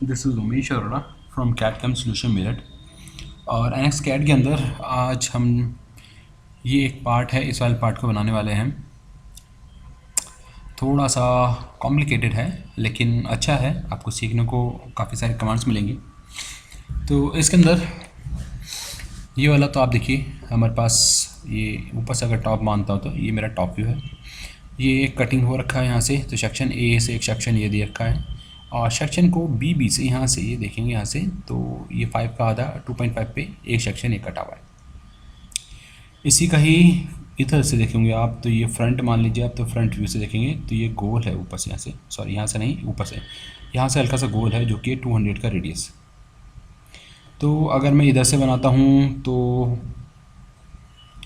This is Umesh Arora from CAT cam solution Meerut. और NX cat के अंदर आज हम ये एक पार्ट है, इस वाले पार्ट को बनाने वाले हैं। थोड़ा सा कॉम्प्लिकेटेड है लेकिन अच्छा है, आपको सीखने को काफ़ी सारे कमांड्स मिलेंगी। तो इसके अंदर ये वाला तो आप देखिए, हमारे पास ये ऊपर से अगर टॉप मानता हो तो ये मेरा टॉप व्यू है। ये कटिंग हो रखा है यहाँ से, तो सेक्शन ए से एक सेक्शन ये दे रखा है और सेक्शन को बी से यहाँ से ये देखेंगे यहाँ से, तो ये 5 का आधा 2.5 पे एक सेक्शन एक कटा हुआ है। इसी का ही इधर से देखेंगे आप, तो ये फ्रंट मान लीजिए आप, तो फ्रंट व्यू से देखेंगे तो ये गोल है ऊपर से, यहाँ से सॉरी यहाँ से नहीं, ऊपर से यहाँ से हल्का सा गोल है जो कि 200 का रेडियस। तो अगर मैं इधर से बनाता हूँ तो,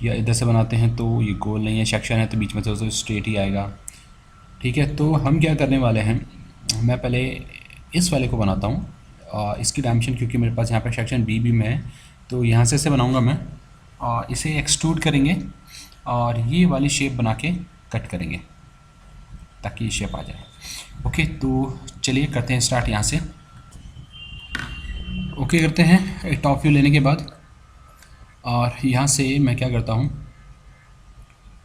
या इधर से बनाते हैं तो ये गोल नहीं है, सेक्शन है तो बीच में से स्ट्रेट ही आएगा। ठीक है, तो हम क्या करने वाले हैं, मैं पहले इस वाले को बनाता हूँ। इसकी डायमेंशन क्योंकि मेरे पास यहाँ पे सेक्शन बी में है, तो यहाँ से बनाऊँगा मैं। इसे एक्सट्रूड करेंगे और ये वाली शेप बना के कट करेंगे ताकि ये शेप आ जाए। ओके, तो चलिए करते हैं स्टार्ट यहाँ से। ओके करते हैं एक टॉप व्यू लेने के बाद, और यहाँ से मैं क्या करता हूँ,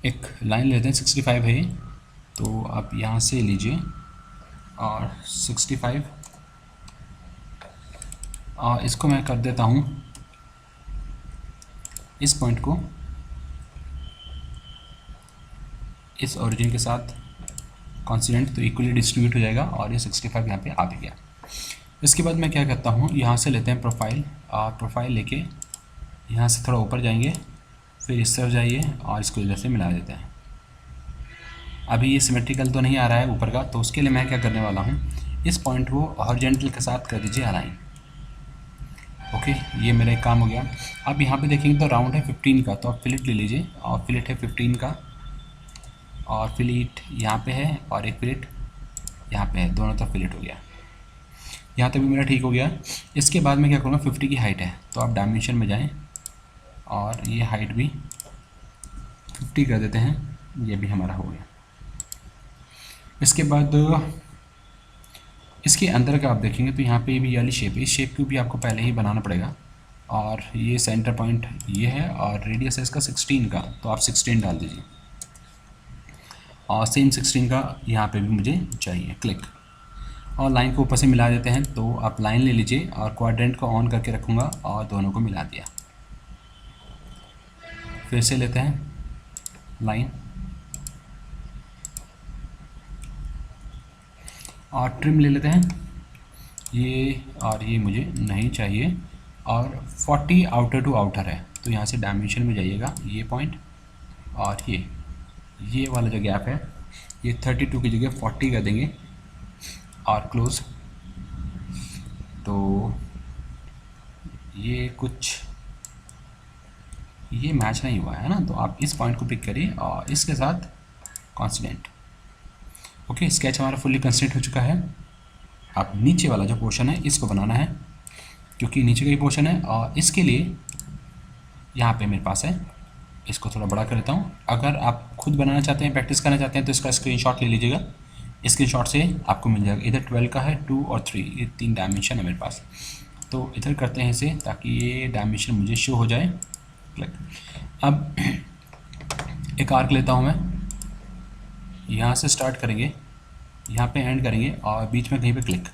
एक लाइन लेते हैं, 65 है ये, तो आप यहाँ से लीजिए और 65, और इसको मैं कर देता हूँ इस पॉइंट को इस ओरिजिन के साथ कॉन्सिडेंट, तो इक्वली डिस्ट्रीब्यूट हो जाएगा और ये 65 यहाँ पे आ भी गया। इसके बाद मैं क्या करता हूँ, यहाँ से लेते हैं प्रोफाइल, और प्रोफाइल लेके यहाँ से थोड़ा ऊपर जाएंगे, फिर इस तरफ जाइए और इसको इधर से मिला देते हैं। अभी ये सिमेट्रिकल तो नहीं आ रहा है ऊपर का, तो उसके लिए मैं क्या करने वाला हूँ, इस पॉइंट को हॉरिजॉन्टल के साथ कर दीजिए अलाइन। ओके, ये मेरा एक काम हो गया। अब यहाँ पे देखेंगे तो राउंड है 15 का, तो आप फिलेट ले लीजिए, और फिलेट है 15 का, और फिलेट यहाँ पे है और एक फिलेट यहाँ पे है, दोनों तरफ फिलेट हो गया। यहाँ तक भी मेरा ठीक हो गया। इसके बाद मैं क्या करूँगा, 50 की हाइट है तो आप डायमेंशन में जाएं और ये हाइट भी 50 कर देते हैं, ये भी हमारा हो गया। इसके बाद इसके अंदर का आप देखेंगे तो यहाँ पे भी ये वाली शेप है, इस शेप को भी आपको पहले ही बनाना पड़ेगा। और ये सेंटर पॉइंट ये है और रेडियस है इसका 16 का, तो आप 16 डाल दीजिए, और सेम 16 का यहाँ पे भी मुझे चाहिए। क्लिक, और लाइन को ऊपर से मिला देते हैं, तो आप लाइन ले लीजिए और क्वाड्रेंट को ऑन करके रखूँगा और दोनों को मिला दिया। फिर से लेते हैं लाइन और ट्रिम ले लेते हैं ये, और ये मुझे नहीं चाहिए, और 40 आउटर टू आउटर है, तो यहाँ से डायमेंशन में जाइएगा, ये पॉइंट और ये वाला जो गैप है ये 32 की जगह 40 कर देंगे और क्लोज। तो ये कुछ ये मैच नहीं हुआ है ना, तो आप इस पॉइंट को पिक करिए और इसके साथ कॉन्स्टेंट। ओके, स्केच हमारा फुल्ली कंस्ट्रेंट हो चुका है। अब नीचे वाला जो पोर्शन है इसको बनाना है, क्योंकि नीचे का ही पोर्शन है, और इसके लिए यहाँ पे मेरे पास है, इसको थोड़ा बड़ा कर देता हूँ। अगर आप खुद बनाना चाहते हैं, प्रैक्टिस करना चाहते हैं, तो इसका स्क्रीनशॉट ले लीजिएगा। स्क्रीनशॉट से आपको मिल जाएगा, इधर 12 का है, 2 और 3, ये 3 डायमेंशन है मेरे पास। तो इधर करते हैं इसे ताकि ये डायमेंशन मुझे शो हो जाए। क्लिक, अब एक आर्क लेता हूँ मैं, यहाँ से स्टार्ट करेंगे, यहाँ पे एंड करेंगे और बीच में कहीं पे क्लिक।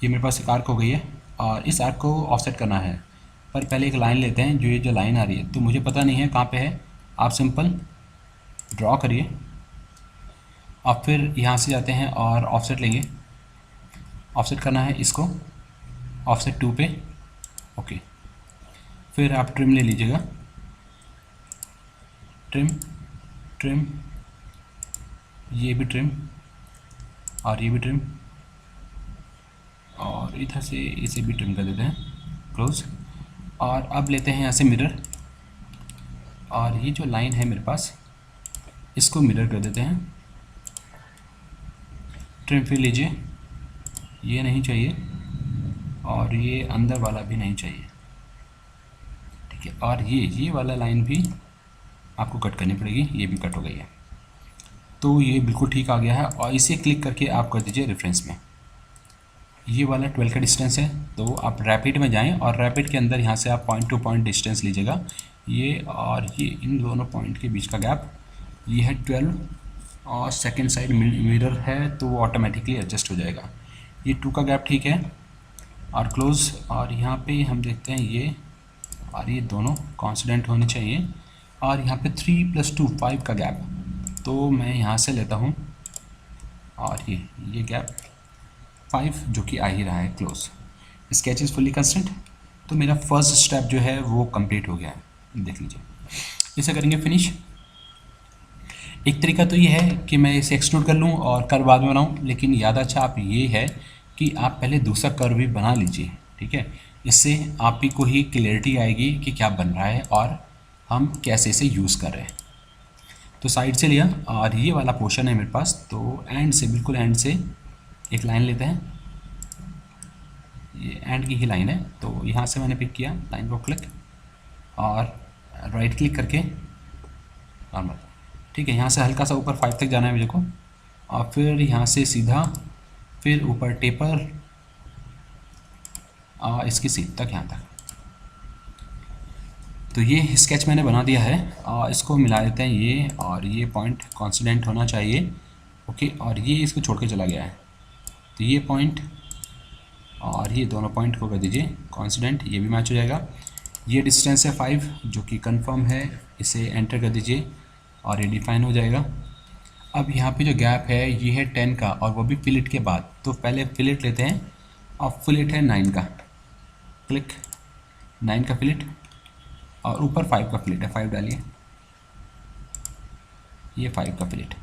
ये मेरे पास एक आर्क हो गई है और इस आर्क को ऑफसेट करना है, पर पहले एक लाइन लेते हैं। जो ये जो लाइन आ रही है तो मुझे पता नहीं है कहाँ पे है, आप सिंपल ड्रॉ करिए। अब फिर यहाँ से जाते हैं और ऑफसेट लेंगे, ऑफसेट करना है इसको ऑफसेट 2 पे। ओके, फिर आप ट्रिम ले लीजिएगा, ट्रिम ट्रिम, ये भी ट्रिम और ये भी ट्रिम, और इधर से इसे भी ट्रिम कर देते हैं, क्लोज। और अब लेते हैं यहाँ से मिरर, और ये जो लाइन है मेरे पास इसको मिरर कर देते हैं। ट्रिम फिर लीजिए, ये नहीं चाहिए और ये अंदर वाला भी नहीं चाहिए, ठीक है। और ये वाला लाइन भी आपको कट करनी पड़ेगी, ये भी कट हो गई है। तो ये बिल्कुल ठीक आ गया है, और इसे क्लिक करके आप कर दीजिए रेफरेंस में। ये वाला 12 का डिस्टेंस है, तो आप रैपिड में जाएं और रैपिड के अंदर यहाँ से आप पॉइंट टू पॉइंट डिस्टेंस लीजिएगा। ये और ये इन दोनों पॉइंट के बीच का गैप ये है 12 और सेकंड साइड मिरर है तो वो ऑटोमेटिकली एडजस्ट हो जाएगा। ये 2 का गैप ठीक है और क्लोज। और यहाँ पे हम देखते हैं ये और ये दोनों कॉन्स्टेंट होने चाहिए। और यहाँ पे 3 + 2 5 का गैप, तो मैं यहाँ से लेता हूँ और ये गैप 5 जो कि आ ही रहा है close. Sketch is fully constant, तो मेरा फर्स्ट स्टेप जो है वो कंप्लीट हो गया है। देख लीजिए, इसे करेंगे फिनिश। एक तरीका तो ये है कि मैं इसे एक्सट्रूड कर लूँ और कर्व बाद में बनाऊँ, लेकिन ज़्यादा अच्छा आप ये है कि आप पहले दूसरा कर्व भी बना लीजिए, ठीक है। इससे आप ही को ही क्लियरिटी आएगी कि क्या बन रहा है और हम कैसे इसे यूज़ कर रहे हैं। तो साइड से लिया और ये वाला पोर्शन है मेरे पास, तो एंड से, बिल्कुल एंड से एक लाइन लेते हैं। ये एंड की ही लाइन है, तो यहाँ से मैंने पिक किया लाइन को, क्लिक और राइट क्लिक करके नॉर्मल, ठीक है। यहाँ से हल्का सा ऊपर 5 तक जाना है मेरे को और फिर यहाँ से सीधा फिर ऊपर टेपर और इसकी सीध तक यहाँ तक। तो ये स्केच मैंने बना दिया है और इसको मिला देते हैं ये, और ये पॉइंट कॉन्स्टेंट होना चाहिए, ओके। और ये इसको छोड़ के चला गया है, तो ये पॉइंट और ये दोनों पॉइंट को कर दीजिए कॉन्स्टेंट, ये भी मैच हो जाएगा। ये डिस्टेंस है 5 जो कि कंफर्म है, इसे एंटर कर दीजिए और ये डिफाइन हो जाएगा। अब यहाँ पे जो गैप है ये है 10 का और वो भी फिलेट के बाद, तो पहले फिलेट लेते हैं और फिलेट है 9 का, क्लिक 9 का फिलेट और ऊपर 5 का फिलेट है, 5 डालिए, ये 5 का फिलेट।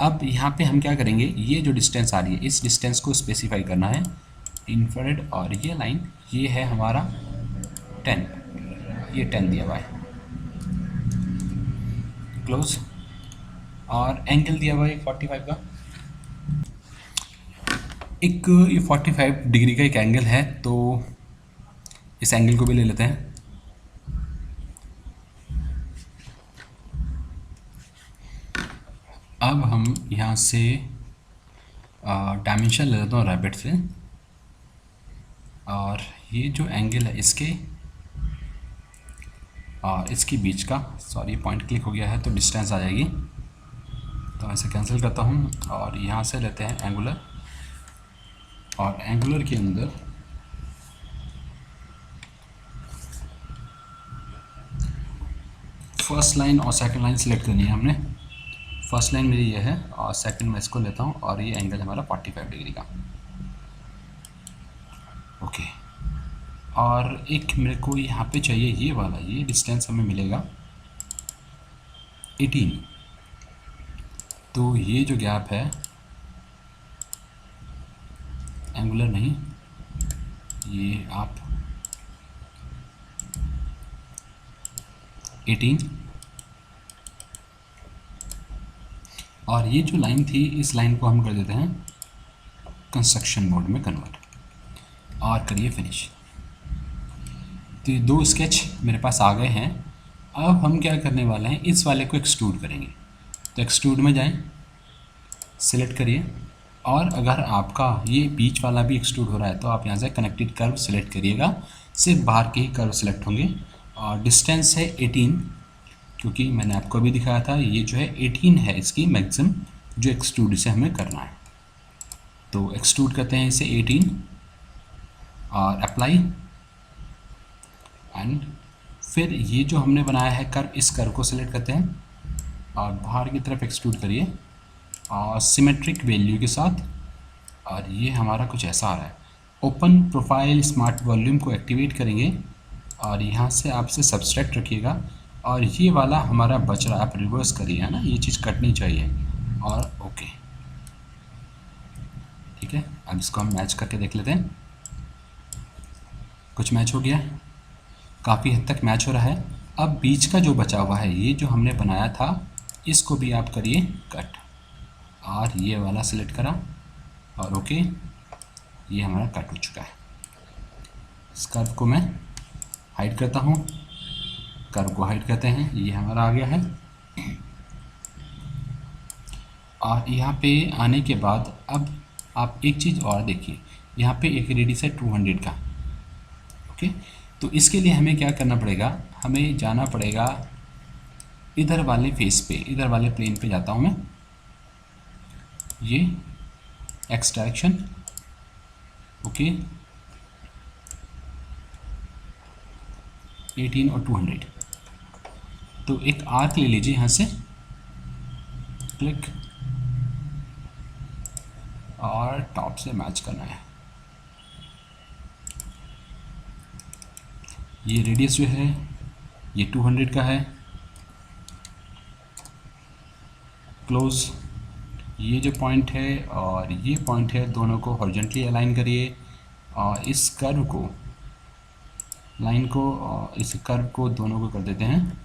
अब यहाँ पे हम क्या करेंगे, ये जो डिस्टेंस आ रही है इस डिस्टेंस को स्पेसिफाई करना है इंफ्रारेड, और ये लाइन ये है हमारा 10, ये 10 दिया हुआ है, क्लोज। और एंगल दिया हुआ है 45 का, एक ये 45 डिग्री का एक एंगल है, तो इस एंगल को भी ले लेते हैं। अब हम यहाँ से डायमेंशन ले लेता हूँ रैपिड से, और ये जो एंगल है इसके और इसके बीच का, सॉरी पॉइंट क्लिक हो गया है तो डिस्टेंस आ जाएगी, तो ऐसे कैंसिल करता हूँ और यहाँ से लेते हैं एंगुलर, और एंगुलर के अंदर फर्स्ट लाइन और सेकंड लाइन सेलेक्ट करनी है हमने। फर्स्ट लाइन मेरी ये है और सेकंड मैं इसको लेता हूँ और ये एंगल हमारा 45 डिग्री का, ओके। और एक मेरे को यहाँ पे चाहिए ये वाला, ये डिस्टेंस हमें मिलेगा 18, तो ये जो गैप है एंगुलर नहीं, ये आप 18, और ये जो लाइन थी इस लाइन को हम कर देते हैं कंस्ट्रक्शन मोड में कन्वर्ट और करिए फिनिश। तो ये 2 स्केच मेरे पास आ गए हैं। अब हम क्या करने वाले हैं, इस वाले को एक्सट्रूड करेंगे, तो एक्सट्रूड में जाएं, सिलेक्ट करिए, और अगर आपका ये बीच वाला भी एक्सट्रूड हो रहा है तो आप यहाँ से कनेक्टेड कर्व सिलेक्ट करिएगा, सिर्फ बाहर के ही कर्व सिलेक्ट होंगे। और डिस्टेंस है 18, क्योंकि मैंने आपको अभी दिखाया था ये जो है 18 है इसकी मैक्सिमम जो एक्सट्रूड से हमें करना है, तो एक्सट्रूड करते हैं इसे 18 और अप्लाई, एंड फिर ये जो हमने बनाया है कर्व, इस कर्व को सिलेक्ट करते हैं और बाहर की तरफ एक्सट्रूड करिए और सिमेट्रिक वैल्यू के साथ, और ये हमारा कुछ ऐसा आ रहा है। ओपन प्रोफाइल स्मार्ट वॉल्यूम को एक्टिवेट करेंगे और यहाँ से आपसे सब्सट्रैक्ट रखिएगा, और ये वाला हमारा बच रहा है, आप रिवर्स करिए, है ना, ये चीज़ कटनी चाहिए, और ओके, ठीक है। अब इसको हम मैच करके देख लेते हैं, कुछ मैच हो गया, काफ़ी हद तक मैच हो रहा है। अब बीच का जो बचा हुआ है, ये जो हमने बनाया था, इसको भी आप करिए कट, और ये वाला सिलेक्ट करा और ओके, ये हमारा कट हो चुका है। इस कर्व को मैं हाइड करता हूँ, कर्व को हाइड करते हैं, ये हमारा आ गया है। और यहाँ पे आने के बाद अब आप एक चीज़ और देखिए, यहाँ पे एक रेडियस है 200 का। ओके, तो इसके लिए हमें क्या करना पड़ेगा, हमें जाना पड़ेगा इधर वाले फेस पे, इधर वाले प्लेन पे जाता हूँ मैं, ये एक्स डायरेक्शन। ओके, 18 और 200। तो एक आर्क ले लीजिए यहाँ से, क्लिक, और टॉप से मैच करना है। ये रेडियस जो है ये 200 का है। क्लोज, ये जो पॉइंट है और ये पॉइंट है, दोनों को हॉरिजॉन्टली अलाइन करिए और इस कर्व को, लाइन को, इस कर्व को दोनों को कर देते हैं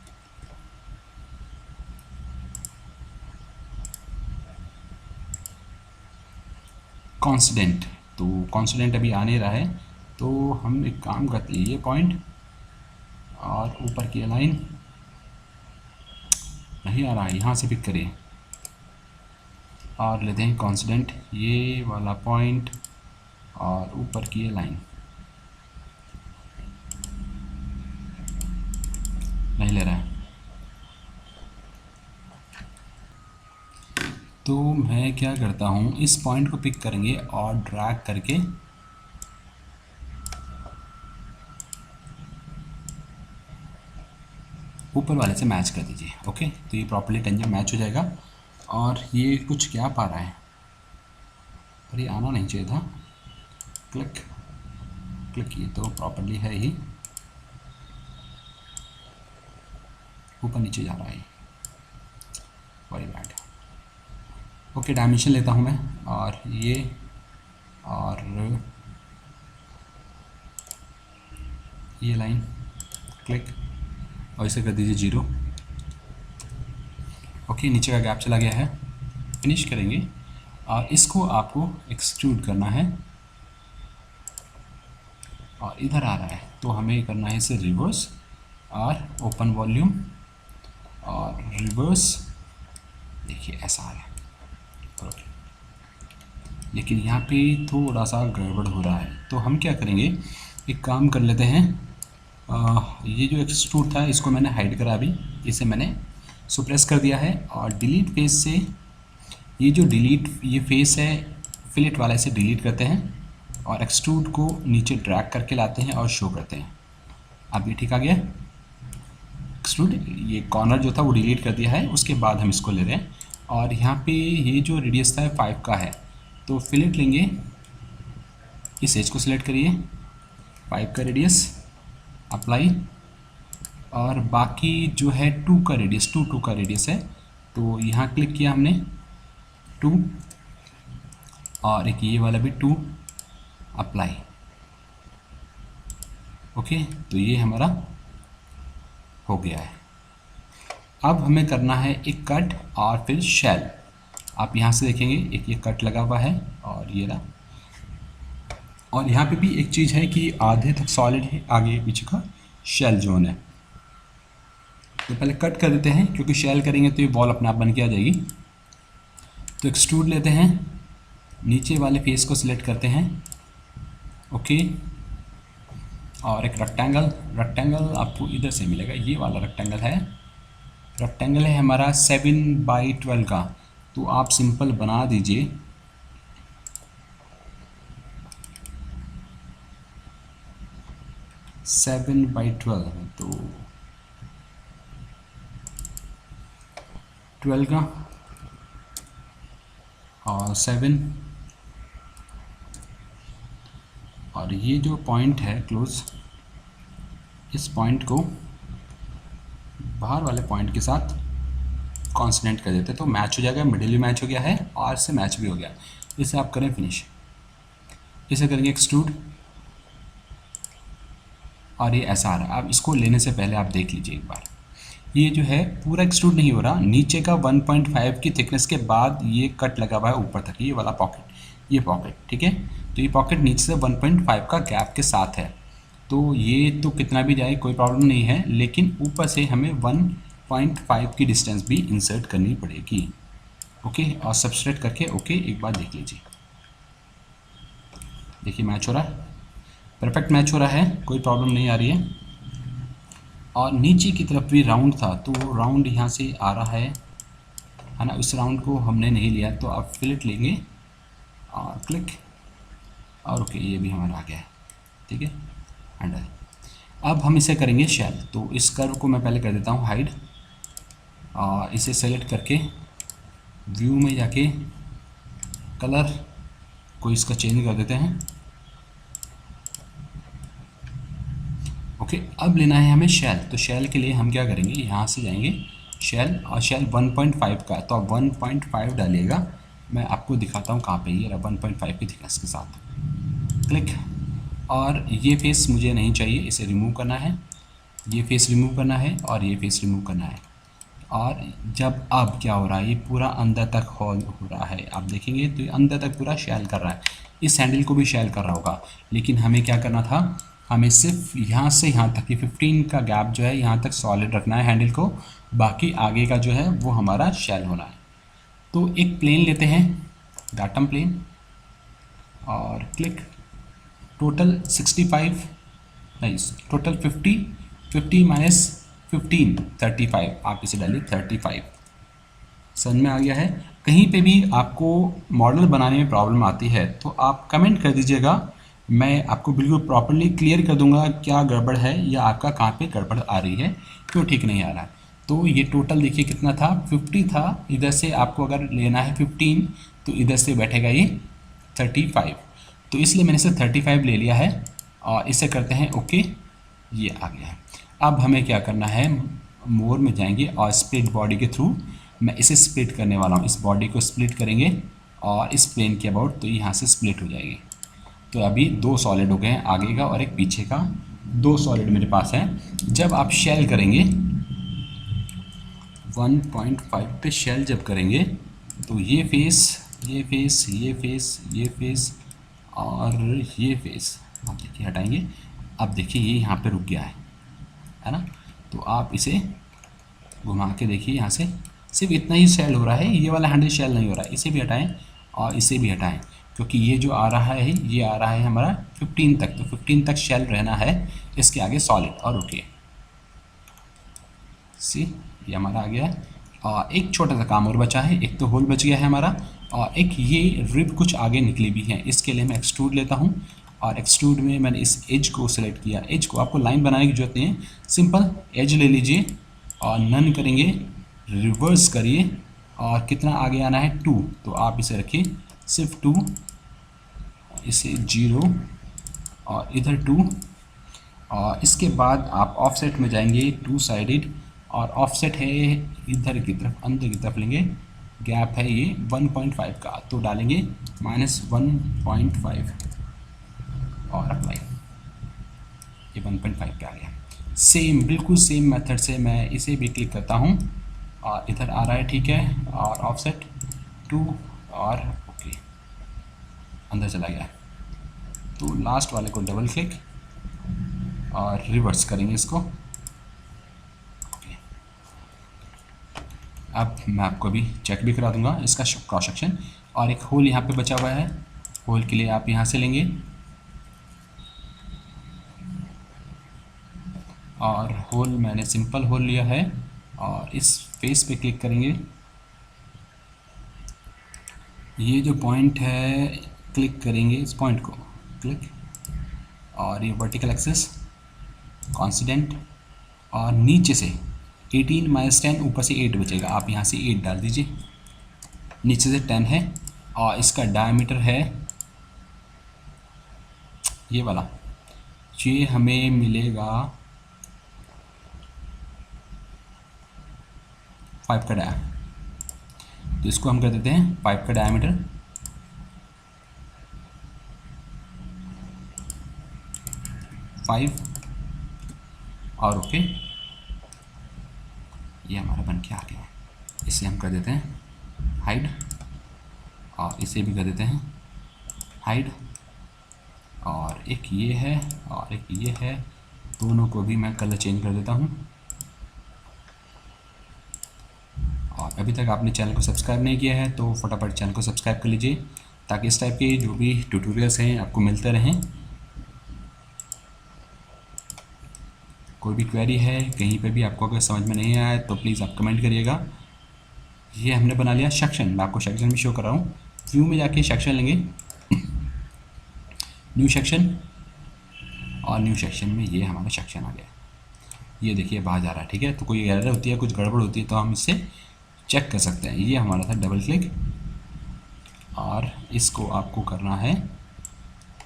कांस्टेंट। तो कांस्टेंट अभी आ नहीं रहा है, तो हम एक काम करते हैं, ये पॉइंट और ऊपर की लाइन नहीं आ रहा है, यहाँ से पिक करिए और लेते हैं कांस्टेंट, ये वाला पॉइंट और ऊपर की ये लाइन नहीं ले रहा है। तो मैं क्या करता हूँ, इस पॉइंट को पिक करेंगे और ड्रैग करके ऊपर वाले से मैच कर दीजिए। ओके, तो ये प्रॉपर्ली टेंजेंट मैच हो जाएगा। और ये कुछ क्या पा रहा है, पर ये आना नहीं चाहिए था, क्लिक क्लिक, ये तो प्रॉपर्ली है ही, ऊपर नीचे जा रहा है, वेरी बैड। ओके, डायमेंशन लेता हूँ मैं, और ये और ये लाइन, क्लिक, और इसे कर दीजिए 0। ओके, नीचे का गैप चला गया है, फिनिश करेंगे और इसको आपको एक्सट्रूड करना है और इधर आ रहा है, तो हमें करना है इसे रिवर्स और ओपन वॉल्यूम और रिवर्स, देखिए ऐसा आ रहा है। ओके, लेकिन यहाँ पे थोड़ा सा गड़बड़ हो रहा है, तो हम क्या करेंगे, एक काम कर लेते हैं, ये जो एक्सट्रूड था इसको मैंने हाइड करा, अभी इसे मैंने सुप्रेस कर दिया है और डिलीट फेस से, ये जो डिलीट ये फेस है फिलेट वाला, इसे डिलीट करते हैं और एक्सट्रूड को नीचे ड्रैग करके लाते हैं और शो करते हैं। अब ये ठीक आ गया एक्सट्रूड, ये कॉर्नर जो था वो डिलीट कर दिया है। उसके बाद हम इसको ले रहे हैं और यहाँ पे ये जो रेडियस था 5 का है, तो फिलेट लेंगे, इस एज को सिलेक्ट करिए, 5 का रेडियस, अप्लाई, और बाकी जो है 2 का रेडियस, 2 का रेडियस है, तो यहाँ क्लिक किया हमने 2, और एक ये वाला भी 2, अप्लाई। ओके, तो ये हमारा हो गया है। अब हमें करना है एक कट और फिर शेल। आप यहाँ से देखेंगे एक ये कट लगा हुआ है और ये रहा, और यहाँ पे भी एक चीज़ है कि आधे तक सॉलिड है, आगे पीछे का शेल जोन है। तो पहले कट कर देते हैं, क्योंकि शेल करेंगे तो ये बॉल अपने आप बन के आ जाएगी। तो एक्सट्रूड लेते हैं, नीचे वाले फेस को सिलेक्ट करते हैं, ओके, और एक रेक्टेंगल आपको इधर से मिलेगा, ये वाला रेक्टेंगल है हमारा 7/12 का, तो आप सिंपल बना दीजिए, सेवन बाई 12, तो 12 का और 7, और ये जो पॉइंट है क्लोज, इस पॉइंट को बाहर वाले पॉइंट के साथ कॉन्स्टेंट कर देते, तो मैच हो जाएगा, मिडिल भी मैच हो गया है और से मैच भी हो गया। इसे आप करें फिनिश, इसे करेंगे एक्सट्रूड, और ये ऐसा आ रहा है। अब इसको लेने से पहले आप देख लीजिए एक बार, ये जो है पूरा एक्सट्रूड नहीं हो रहा, नीचे का 1.5 की थिकनेस के बाद ये कट लगा हुआ है ऊपर तक, ये वाला पॉकेट, ये पॉकेट, ठीक है, तो ये पॉकेट नीचे से 1.5 का गैप के साथ है, तो ये तो कितना भी जाए कोई प्रॉब्लम नहीं है, लेकिन ऊपर से हमें 1.5 की डिस्टेंस भी इंसर्ट करनी पड़ेगी। ओके, और सब्सट्रैक्ट करके ओके एक बार देख लीजिए, देखिए मैच हो रहा है, परफेक्ट मैच हो रहा है, कोई प्रॉब्लम नहीं आ रही है। और नीचे की तरफ भी राउंड था, तो राउंड यहाँ से आ रहा है ना, उस राउंड को हमने नहीं लिया, तो आप फिलेट लेंगे और क्लिक, और ओके ये भी हमारा आ गया है, ठीक है एंड अब हम इसे करेंगे शैल। तो इस कर्व को मैं पहले कर देता हूँ हाइड, और इसे सेलेक्ट करके व्यू में जाके कलर को इसका चेंज कर देते हैं। ओके अब लेना है हमें शैल, तो शैल के लिए हम क्या करेंगे, यहाँ से जाएंगे शैल, और शैल 1.5 का, तो आप 1.5 डालिएगा। मैं आपको दिखाता हूँ कहाँ पे, ये 1.5 की थिकनेस के साथ क्लिक। और ये फेस मुझे नहीं चाहिए, इसे रिमूव करना है, ये फेस रिमूव करना है और ये फेस रिमूव करना है। और जब अब क्या हो रहा है, ये पूरा अंदर तक होल हो रहा है, आप देखेंगे तो ये अंदर तक पूरा शैल कर रहा है। इस हैंडल को भी शैल कर रहा होगा, लेकिन हमें क्या करना था, हमें सिर्फ यहाँ से यहाँ तक ये 15 का गैप जो है यहाँ तक सॉलिड रखना है हैंडल को, बाकी आगे का जो है वो हमारा शैल होना है। तो एक प्लेन लेते हैं, डाटम प्लेन, और क्लिक, टोटल 65 नहीं, टोटल 50 माइनस 15 35, आप इसे डालिए 35। समझ में आ गया है। कहीं पे भी आपको मॉडल बनाने में प्रॉब्लम आती है तो आप कमेंट कर दीजिएगा, मैं आपको बिल्कुल प्रॉपर्ली क्लियर कर दूंगा क्या गड़बड़ है या आपका कहाँ पे गड़बड़ आ रही है, क्यों ठीक नहीं आ रहा है। तो ये टोटल देखिए कितना था, 50 था, इधर से आपको अगर लेना है 15 तो इधर से बैठेगा ये 35, तो इसलिए मैंने इसे 35 ले लिया है। और इसे करते हैं ओके, ये आ गया है। अब हमें क्या करना है, मोर में जाएंगे और स्प्लिट बॉडी के थ्रू मैं इसे स्प्लिट करने वाला हूँ, इस बॉडी को स्प्लिट करेंगे और इस प्लेन के अबाउट, तो यहाँ से स्प्लिट हो जाएगी। तो अभी 2 सॉलिड हो गए हैं, आगे का और एक पीछे का, 2 सॉलिड मेरे पास हैं। जब आप शेल करेंगे 1.5 पे शेल जब करेंगे तो ये फेस, ये फेस, ये फेस, ये फेस और ये फेस आप देखिए हटाएंगे। अब देखिए ये यहाँ पे रुक गया है ना, तो आप इसे घुमा के देखिए, यहाँ से सिर्फ इतना ही शेल हो रहा है, ये वाला हैंडल शेल नहीं हो रहा है। इसे भी हटाएं और इसे भी हटाएं, क्योंकि ये जो आ रहा है ये आ रहा है हमारा 15 तक, तो 15 तक शेल रहना है, इसके आगे सॉलिड और ओके। सी ये हमारा आ गया है। और एक छोटा सा काम और बचा है, एक तो होल बच गया है हमारा, और एक ये रिब कुछ आगे निकली भी है, इसके लिए मैं एक्सट्रूड लेता हूँ। और एक्सट्रूड में मैंने इस एज को सिलेक्ट किया, एज को आपको लाइन बनाने की जरूरत नहीं है, सिंपल एज ले लीजिए और नन करेंगे, रिवर्स करिए, और कितना आगे आना है 2, तो आप इसे रखिए सिर्फ 2, इसे 0 और इधर 2, और इसके बाद आप ऑफसेट में जाएंगे 2 साइडेड, और ऑफसेट है इधर की तरफ, अंदर की तरफ लेंगे, गैप है ये 1.5 का, तो डालेंगे -1.5 और अप्लाई, ये 1.5 का आ गया। सेम बिल्कुल सेम मेथड से मैं इसे भी क्लिक करता हूँ और इधर आ रहा है, ठीक है, और ऑफसेट 2 और ओके, अंदर चला गया। तो लास्ट वाले को डबल क्लिक और रिवर्स करेंगे इसको। ओके, अब मैं आपको भी चेक भी करा दूंगा इसका क्रॉस सेक्शन। और एक होल यहाँ पे बचा हुआ है, होल के लिए आप यहाँ से लेंगे और होल मैंने सिंपल होल लिया है, और इस फेस पे क्लिक करेंगे, ये जो पॉइंट है क्लिक करेंगे, इस पॉइंट को क्लिक, और ये वर्टिकल एक्सिस कॉन्स्टेंट, और नीचे से 18 - 10, ऊपर से 8 बचेगा, आप यहाँ से 8 डाल दीजिए, नीचे से 10 है, और इसका डायमीटर है ये वाला, ये हमें मिलेगा 5 का डायमीटर, तो इसको हम कर देते हैं 5 का डायमीटर, 5 और ओके, ये हमारा बन के आ गया है। इसे हम कर देते हैं हाइड, और इसे भी कर देते हैं हाइड, और एक ये है और एक ये है, दोनों को भी मैं कलर चेंज कर देता हूँ। और अभी तक आपने चैनल को सब्सक्राइब नहीं किया है तो फटाफट चैनल को सब्सक्राइब कर लीजिए, ताकि इस टाइप के जो भी ट्यूटोरियल्स हैं आपको मिलते रहें। कोई भी क्वेरी है कहीं पे भी आपको अगर समझ में नहीं आया तो प्लीज़ आप कमेंट करिएगा। ये हमने बना लिया सेक्शन, मैं आपको सेक्शन भी शो कर रहा हूँ। व्यू में जाके सेक्शन लेंगे, न्यू सेक्शन, और न्यू सेक्शन में ये हमारा सेक्शन आ गया। ये देखिए बाहर जा रहा है, ठीक है। तो कोई एरर होती है, कुछ गड़बड़ होती है तो हम इससे चेक कर सकते हैं। ये हमारा था डबल क्लिक, और इसको आपको करना है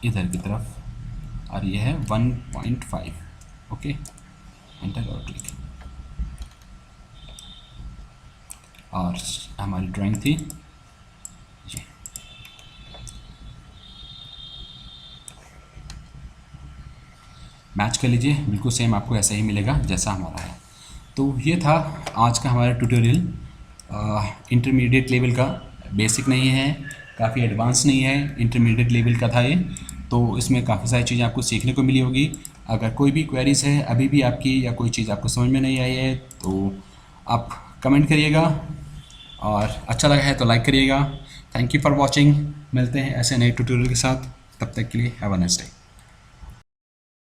इधर की तरफ, और ये है 1.5। ओके, एंटर और क्लिक। और हमारी ड्राइंग थी ये, मैच कर लीजिए, बिल्कुल सेम आपको ऐसा ही मिलेगा जैसा हमारा है। तो ये था आज का हमारा ट्यूटोरियल। इंटरमीडिएट लेवल का, बेसिक नहीं है, काफ़ी एडवांस नहीं है, इंटरमीडिएट लेवल का था ये। तो इसमें काफ़ी सारी चीज़ें आपको सीखने को मिली होगी। अगर कोई भी क्वेरीज है अभी भी आपकी, या कोई चीज़ आपको समझ में नहीं आई है तो आप कमेंट करिएगा, और अच्छा लगा है तो लाइक करिएगा। Thank you for watching. मिलते हैं ऐसे नए ट्यूटोरियल के साथ, तब तक के लिए हैव अ नाइस डे।